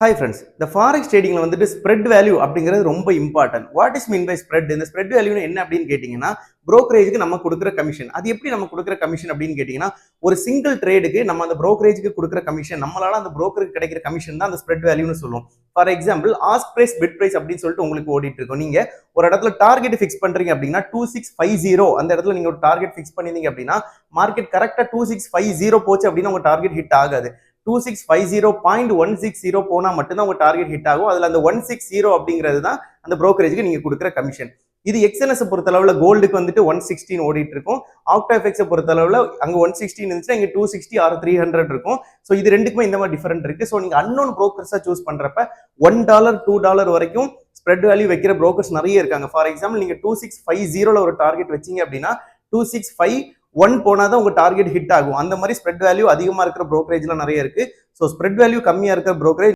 Hi friends, இந்த forex ட்ரேடிங்ல வந்துட்டு ஸ்ப்ரெட் வேல்யூ அப்படிங்கிறது ரொம்ப important. What is mean by spread? இந்த ஸ்ப்ரெட் வேல்யூ என்ன அப்படின்னு கேட்டீங்கன்னா, புரோக்கரேஜுக்கு நம்ம கொடுக்குற கமிஷன். அது எப்படி நம்ம கொடுக்குற கமிஷன் அப்படின்னு கேட்டீங்கன்னா, ஒரு சிங்கிள் ட்ரேடுக்கு நம்ம அந்த புரோக்கரேஜுக்கு கொடுக்குற கமிஷன், நம்மளால அந்த புரோக்கருக்கு கிடைக்கிற கமிஷன் தான் அந்த ஸ்ப்ரெட் வேல்யூன்னு சொல்லுவோம். For example, ask price bid price அப்படின்னு சொல்லிட்டு உங்களுக்கு ஓடிட்டு இருக்கும். நீங்க ஒரு இடத்துல டார்கெட் ஃபிக்ஸ் பண்றீங்க அப்படின்னா 2650 அந்த இடத்துல நீங்க ஒரு டார்கெட் ஃபிக்ஸ் பண்ணிருந்தீங்க அப்படின்னா, மார்க்கெட் கரெக்டா 2650 போச்சு அப்படின்னா உங்க டார்கெட் ஹிட் ஆகாது. 2650.160 போனா மட்டும்தான் உங்க டார்கெட் ஹிட் ஆகும். அதுல அந்த 160 அப்படிங்கிறது தான் அந்த புரோக்கரேஜுக்கு நீங்க கொடுக்குற கமிஷன். இது எக்ஸ்என்எஸ் பொறுத்த அளவுல கோல்டுக்கு வந்துட்டு 116 ஓடிட்டு இருக்கும். ஆக்டாஃபெக்ஸ் பொறுத்த அளவுல அங்க 116 இருந்துச்சுன்னா இங்க 260 ஆர் 300 இருக்கும். ஸோ இது ரெண்டுக்குமே இந்த மாதிரி டிஃபரெண்ட் இருக்கு. ஸோ நீங்க அன்னோன் புரோக்கர்ஸா சூஸ் பண்றப்ப $1 $2 வரைக்கும் ஸ்ப்ரெட் வேல்யூ வைக்கிற புரோக்கர்ஸ் நிறைய இருக்காங்க. ஃபார் எக்ஸாம்பிள், நீங்க 2650 ஒரு டார்கெட் வச்சீங்க அப்படின்னா 2651 போனாதான் உங்க டார்கெட் ஹிட் ஆகும். அந்த மாதிரி ஸ்ப்ரெட் வேல்யூ அதிகமா இருக்கிற புரோக்கரேஜ்ல நிறைய இருக்கு. ஸோ ஸ்ப்ரெட் வேல்யூ கம்மியா இருக்கிற புரோக்கரேஜ்